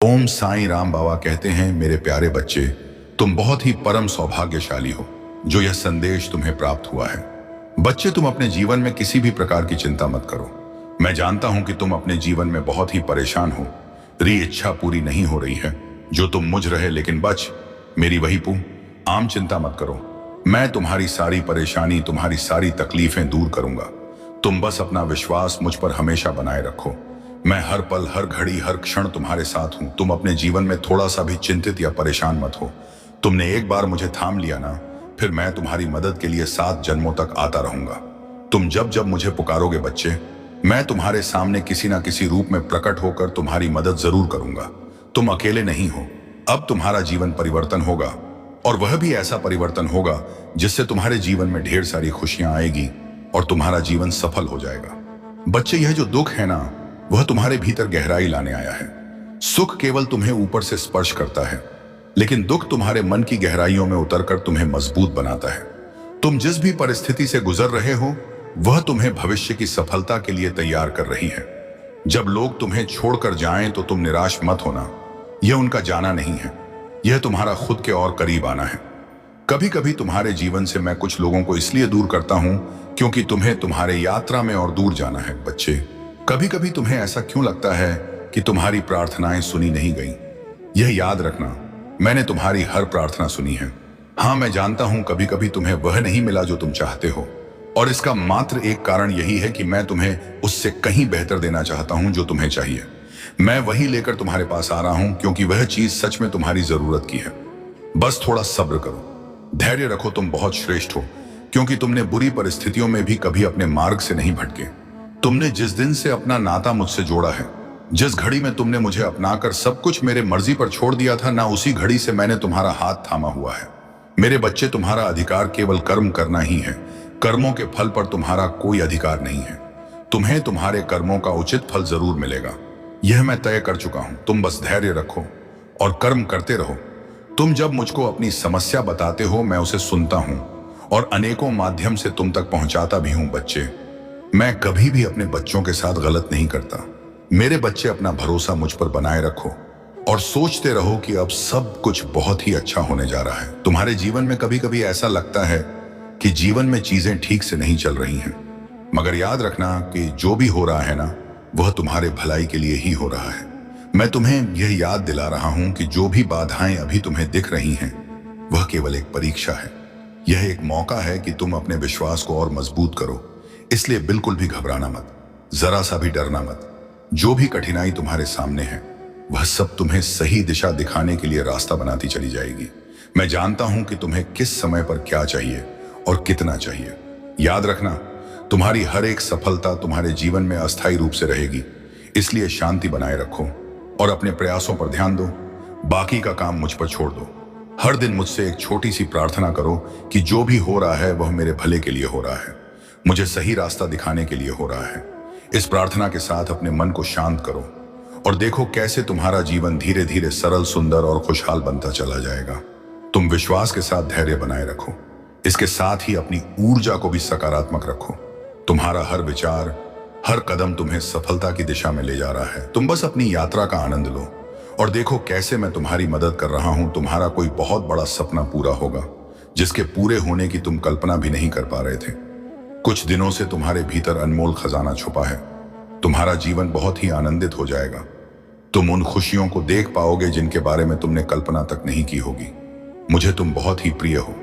ओम साईं राम बाबा कहते हैं, मेरे प्यारे बच्चे, तुम बहुत ही परम सौभाग्यशाली हो जो यह संदेश तुम्हें प्राप्त हुआ है। बच्चे, तुम अपने जीवन में किसी भी प्रकार की चिंता मत करो। मैं जानता हूं कि तुम अपने जीवन में बहुत ही परेशान हो। तेरी इच्छा पूरी नहीं हो रही है जो तुम मुझ रहे, लेकिन बच मेरी वही पू आम चिंता मत करो। मैं तुम्हारी सारी परेशानी, तुम्हारी सारी तकलीफें दूर करूंगा। तुम बस अपना विश्वास मुझ पर हमेशा बनाए रखो। मैं हर पल, हर घड़ी, हर क्षण तुम्हारे साथ हूं। तुम अपने जीवन में थोड़ा सा भी चिंतित या परेशान मत हो। तुमने एक बार मुझे थाम लिया ना, फिर मैं तुम्हारी मदद के लिए 7 जन्मों तक आता रहूंगा। तुम जब जब मुझे पुकारोगे बच्चे, मैं तुम्हारे सामने किसी ना किसी रूप में प्रकट होकर तुम्हारी मदद जरूर करूंगा। तुम अकेले नहीं हो। अब तुम्हारा जीवन परिवर्तन होगा, और वह भी ऐसा परिवर्तन होगा जिससे तुम्हारे जीवन में ढेर सारी खुशियां आएगी और तुम्हारा जीवन सफल हो जाएगा। बच्चे, यह जो दुख है ना, वह तुम्हारे भीतर गहराई लाने आया है। सुख केवल तुम्हें ऊपर से स्पर्श करता है, लेकिन दुख तुम्हारे मन की गहराइयों में उतरकर तुम्हें मजबूत बनाता है। तुम जिस भी परिस्थिति से गुजर रहे हो, वह तुम्हें भविष्य की सफलता के लिए तैयार कर रही है। जब लोग तुम्हें छोड़कर जाएं तो तुम निराश मत होना। यह उनका जाना नहीं है, यह तुम्हारा खुद के और करीब आना है। कभी कभी तुम्हारे जीवन से मैं कुछ लोगों को इसलिए दूर करता हूं क्योंकि तुम्हें तुम्हारे यात्रा में और दूर जाना है। बच्चे, कभी कभी तुम्हें ऐसा क्यों लगता है कि तुम्हारी प्रार्थनाएं सुनी नहीं गई? यह याद रखना, मैंने तुम्हारी हर प्रार्थना सुनी है। हाँ, मैं जानता हूं कभी कभी तुम्हें वह नहीं मिला जो तुम चाहते हो, और इसका मात्र एक कारण यही है कि मैं तुम्हें उससे कहीं बेहतर देना चाहता हूं जो तुम्हें चाहिए। मैं वही लेकर तुम्हारे पास आ रहा हूं क्योंकि वह चीज सच में तुम्हारी जरूरत की है। बस थोड़ा सब्र करो, धैर्य रखो। तुम बहुत श्रेष्ठ हो क्योंकि तुमने बुरी परिस्थितियों में भी कभी अपने मार्ग से नहीं भटके। तुमने जिस दिन से अपना नाता मुझसे जोड़ा है, जिस घड़ी में तुमने मुझे अपनाकर सब कुछ मेरे मर्जी पर छोड़ दिया था ना, उसी घड़ी से मैंने तुम्हारा हाथ थामा हुआ है। मेरे बच्चे, तुम्हारा अधिकार केवल कर्म करना ही है। कर्मों के फल पर तुम्हारा कोई अधिकार नहीं है। तुम्हें तुम्हारे कर्मों का उचित फल जरूर मिलेगा, यह मैं तय कर चुका हूं। तुम बस धैर्य रखो और कर्म करते रहो। तुम जब मुझको अपनी समस्या बताते हो, मैं उसे सुनता हूं और अनेकों माध्यम से तुम तक पहुंचाता भी हूं। बच्चे, मैं कभी भी अपने बच्चों के साथ गलत नहीं करता। मेरे बच्चे, अपना भरोसा मुझ पर बनाए रखो और सोचते रहो कि अब सब कुछ बहुत ही अच्छा होने जा रहा है। तुम्हारे जीवन में कभी कभी ऐसा लगता है कि जीवन में चीजें ठीक से नहीं चल रही हैं, मगर याद रखना कि जो भी हो रहा है ना, वह तुम्हारे भलाई के लिए ही हो रहा है। मैं तुम्हें यह याद दिला रहा हूं कि जो भी बाधाएं अभी तुम्हें दिख रही हैं, वह केवल एक परीक्षा है। यह एक मौका है कि तुम अपने विश्वास को और मजबूत करो। इसलिए बिल्कुल भी घबराना मत, जरा सा भी डरना मत। जो भी कठिनाई तुम्हारे सामने है, वह सब तुम्हें सही दिशा दिखाने के लिए रास्ता बनाती चली जाएगी। मैं जानता हूं कि तुम्हें किस समय पर क्या चाहिए और कितना चाहिए। याद रखना, तुम्हारी हर एक सफलता तुम्हारे जीवन में अस्थायी रूप से रहेगी। इसलिए शांति बनाए रखो और अपने प्रयासों पर ध्यान दो। बाकी का काम मुझ पर छोड़ दो। हर दिन मुझसे एक छोटी सी प्रार्थना करो कि जो भी हो रहा है वह मेरे भले के लिए हो रहा है, मुझे सही रास्ता दिखाने के लिए हो रहा है। इस प्रार्थना के साथ अपने मन को शांत करो और देखो कैसे तुम्हारा जीवन धीरे धीरे सरल, सुंदर और खुशहाल बनता चला जाएगा। तुम विश्वास के साथ धैर्य बनाए रखो। इसके साथ ही अपनी ऊर्जा को भी सकारात्मक रखो। तुम्हारा हर विचार, हर कदम तुम्हें सफलता की दिशा में ले जा रहा है। तुम बस अपनी यात्रा का आनंद लो और देखो कैसे मैं तुम्हारी मदद कर रहा हूं। तुम्हारा कोई बहुत बड़ा सपना पूरा होगा जिसके पूरे होने की तुम कल्पना भी नहीं कर पा रहे थे। कुछ दिनों से तुम्हारे भीतर अनमोल खजाना छुपा है। तुम्हारा जीवन बहुत ही आनंदित हो जाएगा। तुम उन खुशियों को देख पाओगे जिनके बारे में तुमने कल्पना तक नहीं की होगी। मुझे तुम बहुत ही प्रिय हो।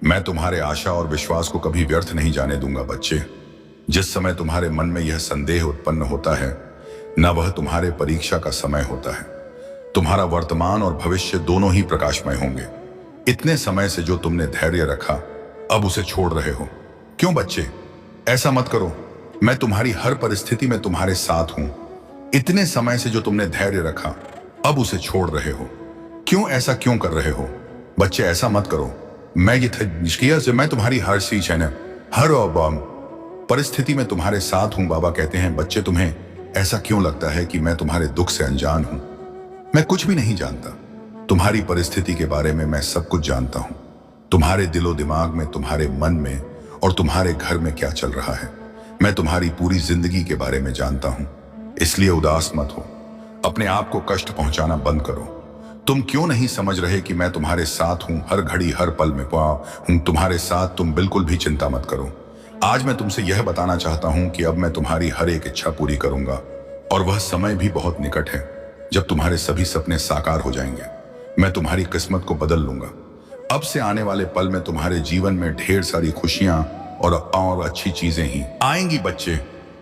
मैं तुम्हारे आशा और विश्वास को कभी व्यर्थ नहीं जाने दूंगा। बच्चे, जिस समय तुम्हारे मन में यह संदेह उत्पन्न होता है न, वह तुम्हारे परीक्षा का समय होता है। तुम्हारा वर्तमान और भविष्य दोनों ही प्रकाशमय होंगे। इतने समय से जो तुमने धैर्य रखा, अब उसे छोड़ रहे हो। क्यों बच्चे, ऐसा मत करो। मैं तुम्हारी हर परिस्थिति में तुम्हारे साथ हूं। इतने समय से जो तुमने धैर्य रखा, अब उसे छोड़ रहे हो। क्यों, ऐसा क्यों कर रहे हो? बच्चे, ऐसा मत करो। मैं ये निष्क्रिय से मैं तुम्हारी हर चीज है ना, हर परिस्थिति में तुम्हारे साथ हूं। बाबा कहते हैं, बच्चे, तुम्हें ऐसा क्यों लगता है कि मैं तुम्हारे दुख से अनजान हूं? मैं कुछ भी नहीं जानता। तुम्हारी परिस्थिति के बारे में मैं सब कुछ जानता हूं। तुम्हारे दिलो दिमाग में, तुम्हारे मन में और तुम्हारे घर में क्या चल रहा है, मैं तुम्हारी पूरी जिंदगी के बारे में जानता हूं। इसलिए उदास मत हो। अपने आप को कष्ट पहुंचाना बंद करो। तुम क्यों नहीं समझ रहे कि मैं तुम्हारे साथ हूं, हर घड़ी हर पल में हूं तुम्हारे साथ। तुम बिल्कुल भी चिंता मत करो। आज मैं तुमसे यह बताना चाहता हूं कि अब मैं तुम्हारी हर एक इच्छा पूरी करूंगा, और वह समय भी बहुत निकट है जब तुम्हारे सभी सपने साकार हो जाएंगे। मैं तुम्हारी किस्मत को बदल लूंगा। अब से आने वाले पल में तुम्हारे जीवन में ढेर सारी खुशियां और अच्छी चीजें ही आएंगी। बच्चे,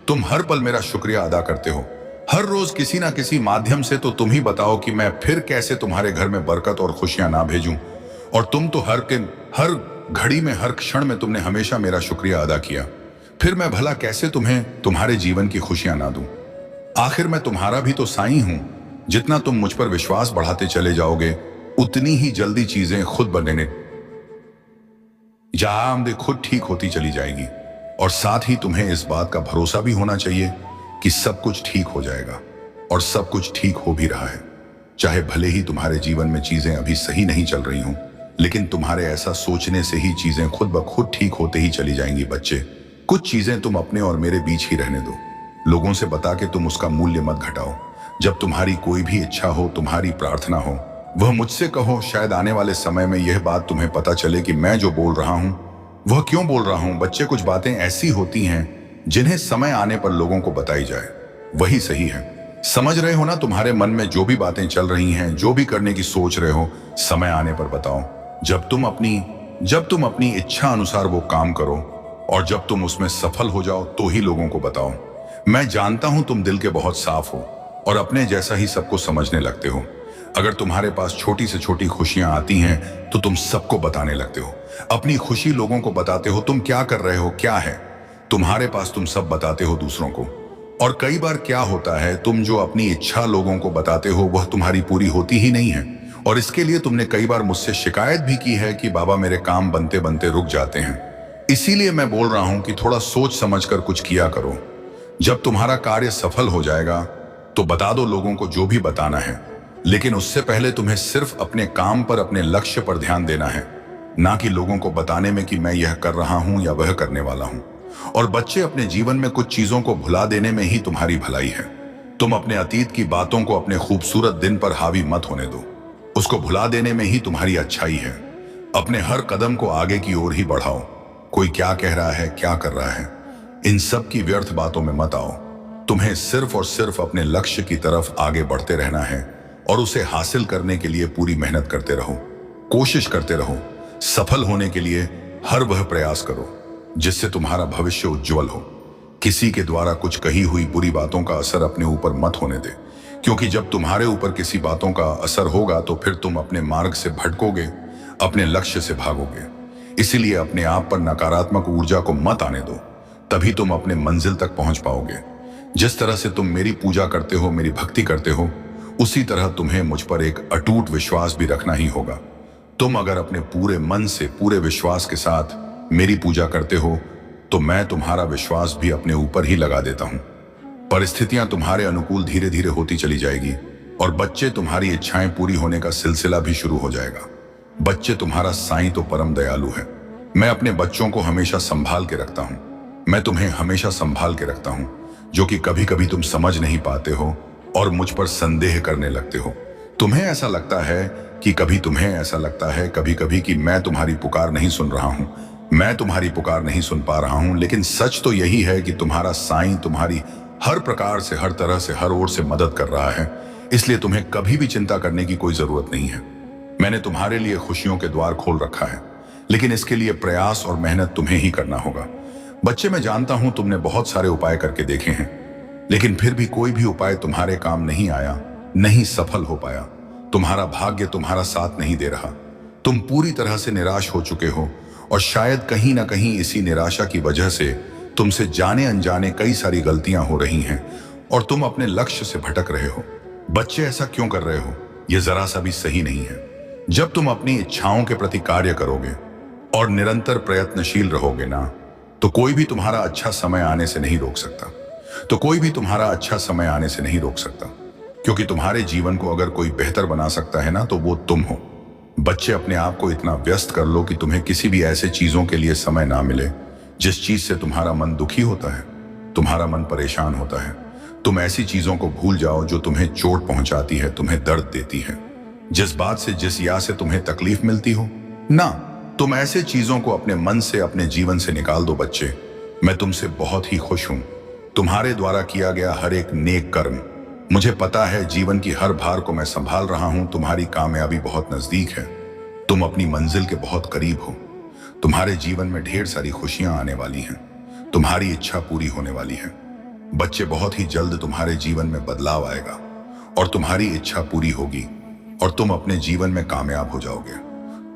तुम हर पल मेरा शुक्रिया अदा करते हो, हर रोज किसी ना किसी माध्यम से। तो तुम ही बताओ कि मैं फिर कैसे तुम्हारे घर में बरकत और खुशियां ना भेजूं। और तुम तो हर घड़ी में, हर क्षण में तुमने हमेशा मेरा शुक्रिया अदा किया। फिर मैं भला कैसे तुम्हारे जीवन की खुशियां ना दूं। आखिर मैं तुम्हारा भी तो साईं हूं। जितना तुम मुझ पर विश्वास बढ़ाते चले जाओगे, उतनी ही जल्दी चीजें खुद बनने आमदे खुद ठीक होती चली जाएगी। और साथ ही तुम्हें इस बात का भरोसा भी होना चाहिए कि सब कुछ ठीक हो जाएगा, और सब कुछ ठीक हो भी रहा है। चाहे भले ही तुम्हारे जीवन में चीजें अभी सही नहीं चल रही हों, लेकिन तुम्हारे ऐसा सोचने से ही चीजें खुद ब खुद ठीक होते ही चली जाएंगी। बच्चे, कुछ चीजें तुम अपने और मेरे बीच ही रहने दो। लोगों से बता के तुम उसका मूल्य मत घटाओ। जब तुम्हारी कोई भी इच्छा हो, तुम्हारी प्रार्थना हो, वह मुझसे कहो। शायद आने वाले समय में यह बात तुम्हें पता चले कि मैं जो बोल रहा हूं वह क्यों बोल रहा हूं। बच्चे, कुछ बातें ऐसी होती हैं जिन्हें समय आने पर लोगों को बताई जाए, वही सही है। समझ रहे हो ना? तुम्हारे मन में जो भी बातें चल रही हैं, जो भी करने की सोच रहे हो, समय आने पर बताओ। जब तुम अपनी इच्छा अनुसार वो काम करो, और जब तुम उसमें सफल हो जाओ तो ही लोगों को बताओ। मैं जानता हूं तुम दिल के बहुत साफ हो और अपने जैसा ही सबको समझने लगते हो। अगर तुम्हारे पास छोटी से छोटी खुशियां आती हैं तो तुम सबको बताने लगते हो। अपनी खुशी लोगों को बताते हो। तुम क्या कर रहे हो, क्या है तुम्हारे पास, तुम सब बताते हो दूसरों को। और कई बार क्या होता है, तुम जो अपनी इच्छा लोगों को बताते हो वह तुम्हारी पूरी होती ही नहीं है। और इसके लिए तुमने कई बार मुझसे शिकायत भी की है कि बाबा मेरे काम बनते बनते रुक जाते हैं। इसीलिए मैं बोल रहा हूं कि थोड़ा सोच समझकर कुछ किया करो। जब तुम्हारा कार्य सफल हो जाएगा तो बता दो लोगों को जो भी बताना है, लेकिन उससे पहले तुम्हें सिर्फ अपने काम पर, अपने लक्ष्य पर ध्यान देना है, ना कि लोगों को बताने में कि मैं यह कर रहा हूं या वह करने वाला हूं। और बच्चे, अपने जीवन में कुछ चीजों को भुला देने में ही तुम्हारी भलाई है। तुम अपने अतीत की बातों को अपने खूबसूरत दिन पर हावी मत होने दो। उसको भुला देने में ही तुम्हारी अच्छाई है। अपने हर कदम को आगे की ओर ही बढ़ाओ। कोई क्या कह रहा है, क्या कर रहा है, इन सब की व्यर्थ बातों में मत आओ। तुम्हें सिर्फ और सिर्फ अपने लक्ष्य की तरफ आगे बढ़ते रहना है, और उसे हासिल करने के लिए पूरी मेहनत करते रहो, कोशिश करते रहो। सफल होने के लिए हर वह प्रयास करो जिससे तुम्हारा भविष्य उज्जवल हो। किसी के द्वारा कुछ कही हुई बुरी बातों का असर अपने ऊपर मत होने दे, क्योंकि जब तुम्हारे ऊपर किसी बातों का असर होगा तो फिर तुम अपने मार्ग से भटकोगे, अपने लक्ष्य से भागोगे। इसीलिए अपने आप पर नकारात्मक ऊर्जा को मत आने दो, तभी तुम अपने मंजिल तक पहुंच पाओगे। जिस तरह से तुम मेरी पूजा करते हो, मेरी भक्ति करते हो, उसी तरह तुम्हें मुझ पर एक अटूट विश्वास भी रखना ही होगा। तुम अगर अपने पूरे मन से, पूरे विश्वास के साथ मेरी पूजा करते हो तो मैं तुम्हारा विश्वास भी अपने ऊपर ही लगा देता हूं। परिस्थितियां तुम्हारे अनुकूल धीरे धीरे होती चली जाएगी, और बच्चे, तुम्हारी इच्छाएं पूरी होने का सिलसिला भी शुरू हो जाएगा। बच्चे, तुम्हारा साईं तो परम दयालु है। मैं अपने बच्चों को हमेशा संभाल के रखता हूं। मैं तुम्हें हमेशा संभाल के रखता हूं, जो कि कभी कभी तुम समझ नहीं पाते हो और मुझ पर संदेह करने लगते हो। तुम्हें ऐसा लगता है कभी कभी कि मैं तुम्हारी पुकार नहीं सुन रहा हूं, मैं तुम्हारी पुकार नहीं सुन पा रहा हूं। लेकिन सच तो यही है कि तुम्हारा साईं तुम्हारी हर प्रकार से, हर तरह से, हर ओर से मदद कर रहा है। इसलिए तुम्हें कभी भी चिंता करने की कोई जरूरत नहीं है। मैंने तुम्हारे लिए खुशियों के द्वार खोल रखा है, लेकिन इसके लिए प्रयास और मेहनत तुम्हें ही करना होगा। बच्चे, मैं जानता हूं तुमने बहुत सारे उपाय करके देखे हैं, लेकिन फिर भी कोई भी उपाय तुम्हारे काम नहीं आया, नहीं सफल हो पाया। तुम्हारा भाग्य तुम्हारा साथ नहीं दे रहा। तुम पूरी तरह से निराश हो चुके हो, और शायद कहीं ना कहीं इसी निराशा की वजह से तुमसे जाने अनजाने कई सारी गलतियां हो रही हैं, और तुम अपने लक्ष्य से भटक रहे हो। बच्चे, ऐसा क्यों कर रहे हो? यह जरा सा भी सही नहीं है। जब तुम अपनी इच्छाओं के प्रति कार्य करोगे और निरंतर प्रयत्नशील रहोगे ना, तो कोई भी तुम्हारा अच्छा समय आने से नहीं रोक सकता। क्योंकि तुम्हारे जीवन को अगर कोई बेहतर बना सकता है ना, तो वो तुम हो। बच्चे, अपने आप को इतना व्यस्त कर लो कि तुम्हें किसी भी ऐसे चीजों के लिए समय ना मिले जिस चीज से तुम्हारा मन दुखी होता है, तुम्हारा मन परेशान होता है। तुम ऐसी चीजों को भूल जाओ जो तुम्हें चोट पहुंचाती है, तुम्हें दर्द देती है, जिस बात से, जिस या से तुम्हें तकलीफ मिलती हो ना। तुम ऐसे चीजों को अपने मन से, अपने जीवन से निकाल दो बच्चे। मैं तुमसे बहुत ही खुश हूं। तुम्हारे द्वारा किया गया हर एक नेक कर्म, मुझे पता है जीवन की हर भार को मैं संभाल रहा हूं। तुम्हारी कामयाबी बहुत नजदीक है। तुम अपनी मंजिल के बहुत करीब हो। तुम्हारे जीवन में ढेर सारी खुशियां आने वाली हैं। तुम्हारी इच्छा पूरी होने वाली है बच्चे। बहुत ही जल्द तुम्हारे जीवन में बदलाव आएगा और तुम्हारी इच्छा पूरी होगी और तुम अपने जीवन में कामयाब हो जाओगे।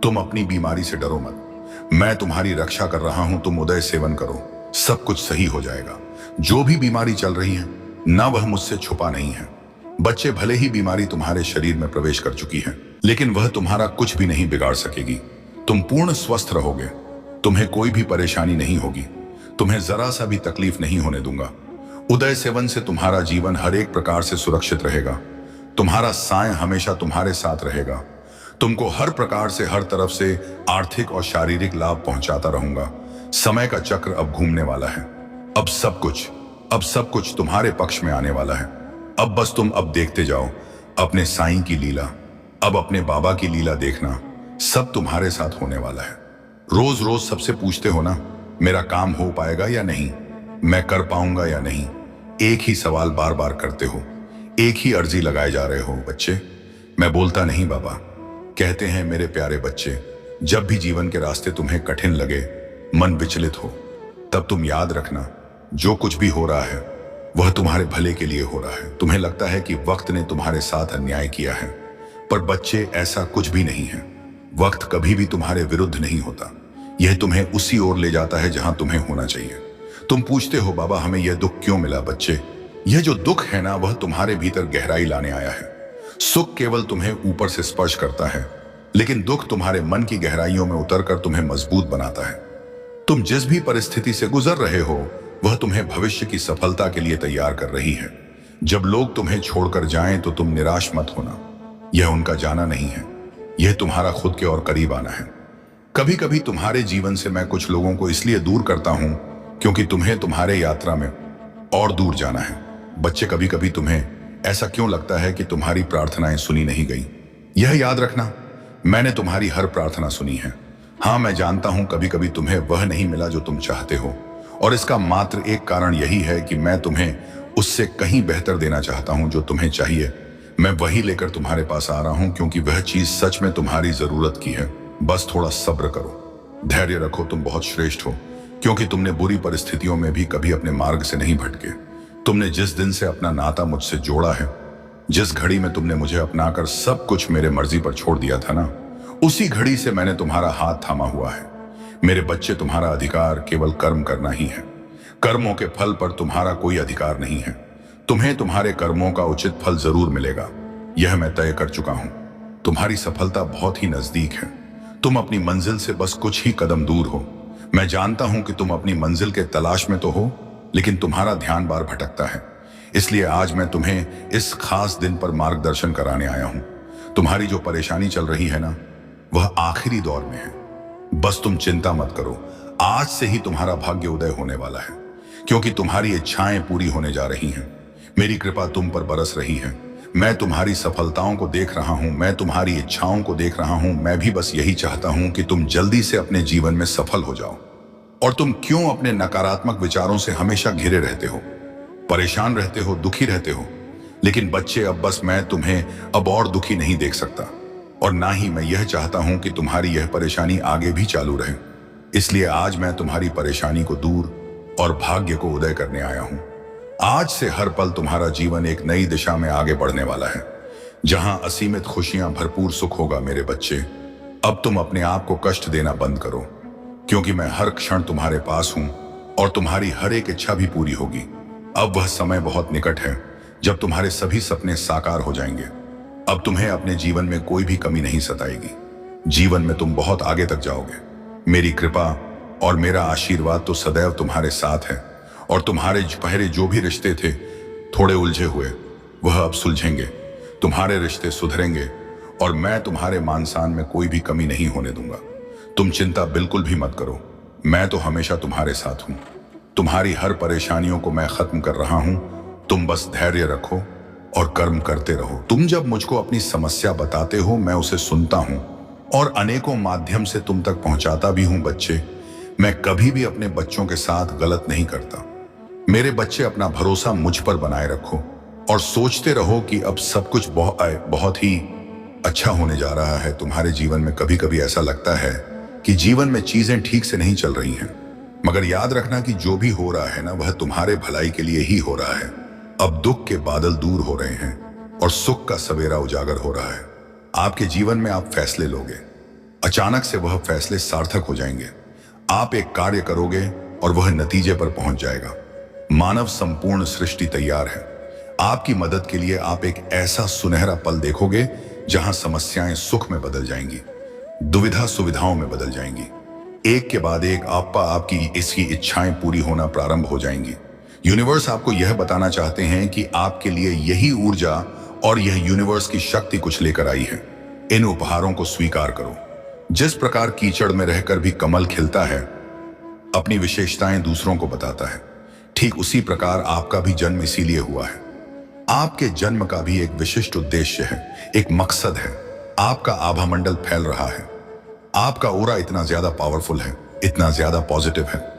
तुम अपनी बीमारी से डरो मत, मैं तुम्हारी रक्षा कर रहा हूं। तुम उदय सेवन करो, सब कुछ सही हो जाएगा। जो भी बीमारी चल रही है ना, वह मुझसे छुपा नहीं है बच्चे। भले ही बीमारी तुम्हारे शरीर में प्रवेश कर चुकी है, लेकिन वह तुम्हारा कुछ भी नहीं बिगाड़ सकेगी। तुम पूर्ण स्वस्थ रहोगे। तुम्हें कोई भी परेशानी नहीं होगी। तुम्हें जरा सा भी तकलीफ नहीं होने दूंगा। उदय सेवन से तुम्हारा जीवन हर एक प्रकार से सुरक्षित रहेगा। तुम्हारा साय हमेशा तुम्हारे साथ रहेगा। तुमको हर प्रकार से, हर तरफ से आर्थिक और शारीरिक लाभ पहुंचाता रहूंगा। समय का चक्र अब घूमने वाला है। अब सब कुछ तुम्हारे पक्ष में आने वाला है। अब बस तुम अब देखते जाओ अपने साईं की लीला। अब अपने बाबा की लीला देखना। सब तुम्हारे साथ होने वाला है। रोज रोज सबसे पूछते हो ना, मेरा काम हो पाएगा या नहीं, मैं कर पाऊंगा या नहीं। एक ही सवाल बार बार करते हो, एक ही अर्जी लगाए जा रहे हो बच्चे। मैं बोलता नहीं बाबा, कहते हैं मेरे प्यारे बच्चे। जब भी जीवन के रास्ते तुम्हें कठिन लगे, मन विचलित हो, तब तुम याद रखना, जो कुछ भी हो रहा है वह तुम्हारे भले के लिए हो रहा है। तुम्हें लगता है कि वक्त ने तुम्हारे साथ अन्याय किया है, पर बच्चे ऐसा कुछ भी नहीं है। वक्त कभी भी तुम्हारे विरुद्ध नहीं होता। यह तुम्हें उसी ओर ले जाता है जहां तुम्हें होना चाहिए। तुम पूछते हो बाबा हमें यह दुख क्यों मिला। बच्चे, यह जो दुख है ना, वह तुम्हारे भीतर गहराई लाने आया है। सुख केवल तुम्हें ऊपर से स्पर्श करता है, लेकिन दुख तुम्हारे मन की गहराइयों में उतरकर तुम्हें मजबूत बनाता है। तुम जिस भी परिस्थिति से गुजर रहे हो, वह तुम्हें भविष्य की सफलता के लिए तैयार कर रही है। जब लोग तुम्हें छोड़कर जाएं तो तुम निराश मत होना। यह उनका जाना नहीं है, यह तुम्हारा खुद के और करीब आना है। कभी कभी तुम्हारे जीवन से मैं कुछ लोगों को इसलिए दूर करता हूं क्योंकि तुम्हें तुम्हारे यात्रा में और दूर जाना है। बच्चे, कभी कभी तुम्हें ऐसा क्यों लगता है कि तुम्हारी प्रार्थनाएं सुनी नहीं गई? यह याद रखना, मैंने तुम्हारी हर प्रार्थना सुनी है। हाँ, मैं जानता हूं कभी कभी तुम्हें वह नहीं मिला जो तुम चाहते हो, और इसका मात्र एक कारण यही है कि मैं तुम्हें उससे कहीं बेहतर देना चाहता हूं। जो तुम्हें चाहिए मैं वही लेकर तुम्हारे पास आ रहा हूं, क्योंकि वह चीज सच में तुम्हारी जरूरत की है। बस थोड़ा सब्र करो, धैर्य रखो। तुम बहुत श्रेष्ठ हो, क्योंकि तुमने बुरी परिस्थितियों में भी कभी अपने मार्ग से नहीं भटके। तुमने जिस दिन से अपना नाता मुझसे जोड़ा है, जिस घड़ी में तुमने मुझे अपनाकर सब कुछ मेरे मर्जी पर छोड़ दिया था ना, उसी घड़ी से मैंने तुम्हारा हाथ थामा हुआ है। मेरे बच्चे, तुम्हारा अधिकार केवल कर्म करना ही है। कर्मों के फल पर तुम्हारा कोई अधिकार नहीं है। तुम्हें तुम्हारे कर्मों का उचित फल जरूर मिलेगा, यह मैं तय कर चुका हूं। तुम्हारी सफलता बहुत ही नजदीक है। तुम अपनी मंजिल से बस कुछ ही कदम दूर हो। मैं जानता हूं कि तुम अपनी मंजिल के तलाश में तो हो, लेकिन तुम्हारा ध्यान बार भटकता है। इसलिए आज मैं तुम्हें इस खास दिन पर मार्गदर्शन कराने आया हूं। तुम्हारी जो परेशानी चल रही है ना, वह आखिरी दौर में है। बस तुम चिंता मत करो, आज से ही तुम्हारा भाग्य उदय होने वाला है, क्योंकि तुम्हारी इच्छाएं पूरी होने जा रही हैं। मेरी कृपा तुम पर बरस रही है। मैं तुम्हारी सफलताओं को देख रहा हूं, मैं तुम्हारी इच्छाओं को देख रहा हूं। मैं भी बस यही चाहता हूं कि तुम जल्दी से अपने जीवन में सफल हो जाओ। और तुम क्यों अपने नकारात्मक विचारों से हमेशा घिरे रहते हो, परेशान रहते हो, दुखी रहते हो? लेकिन बच्चे, अब बस मैं तुम्हें अब और दुखी नहीं देख सकता, और ना ही मैं यह चाहता हूं कि तुम्हारी यह परेशानी आगे भी चालू रहे। इसलिए आज मैं तुम्हारी परेशानी को दूर और भाग्य को उदय करने आया हूं। आज से हर पल तुम्हारा जीवन एक नई दिशा में आगे बढ़ने वाला है, जहां असीमित खुशियां, भरपूर सुख होगा। मेरे बच्चे, अब तुम अपने आप को कष्ट देना बंद करो, क्योंकि मैं हर क्षण तुम्हारे पास हूं और तुम्हारी हर एक इच्छा भी पूरी होगी। अब वह समय बहुत निकट है जब तुम्हारे सभी सपने साकार हो जाएंगे। अब तुम्हें अपने जीवन में कोई भी कमी नहीं सताएगी। जीवन में तुम बहुत आगे तक जाओगे। मेरी कृपा और मेरा आशीर्वाद तो सदैव तुम्हारे साथ है, और तुम्हारे पहले जो भी रिश्ते थे थोड़े उलझे हुए, वह अब सुलझेंगे। तुम्हारे रिश्ते सुधरेंगे और मैं तुम्हारे मान सम्मान में कोई भी कमी नहीं होने दूंगा। तुम चिंता बिल्कुल भी मत करो, मैं तो हमेशा तुम्हारे साथ हूं। तुम्हारी हर परेशानियों को मैं खत्म कर रहा हूं तुम बस धैर्य रखो और कर्म करते रहो। तुम जब मुझको अपनी समस्या बताते हो, मैं उसे सुनता हूं और अनेकों माध्यम से तुम तक पहुंचाता भी हूं। बच्चे, मैं कभी भी अपने बच्चों के साथ गलत नहीं करता। मेरे बच्चे, अपना भरोसा मुझ पर बनाए रखो और सोचते रहो कि अब सब कुछ बहुत ही अच्छा होने जा रहा है। तुम्हारे जीवन में कभी कभी ऐसा लगता है कि जीवन में चीजें ठीक से नहीं चल रही हैं, मगर याद रखना कि जो भी हो रहा है ना, वह तुम्हारे भलाई के लिए ही हो रहा है। अब दुख के बादल दूर हो रहे हैं और सुख का सवेरा उजागर हो रहा है। आपके जीवन में आप फैसले लोगे, अचानक से वह फैसले सार्थक हो जाएंगे। आप एक कार्य करोगे और वह नतीजे पर पहुंच जाएगा। मानव संपूर्ण सृष्टि तैयार है आपकी मदद के लिए। आप एक ऐसा सुनहरा पल देखोगे जहां समस्याएं सुख में बदल जाएंगी, दुविधा सुविधाओं में बदल जाएंगी। एक के बाद एक आपकी इसकी इच्छाएं पूरी होना प्रारंभ हो जाएंगी। यूनिवर्स आपको यह बताना चाहते हैं कि आपके लिए यही ऊर्जा और यह यूनिवर्स की शक्ति कुछ लेकर आई है। इन उपहारों को स्वीकार करो। जिस प्रकार कीचड़ में रहकर भी कमल खिलता है, अपनी विशेषताएं दूसरों को बताता है, ठीक उसी प्रकार आपका भी जन्म इसीलिए हुआ है। आपके जन्म का भी एक विशिष्ट उद्देश्य है, एक मकसद है। आपका आभा मंडल फैल रहा है। आपका ऑरा इतना ज्यादा पावरफुल है, इतना ज्यादा पॉजिटिव है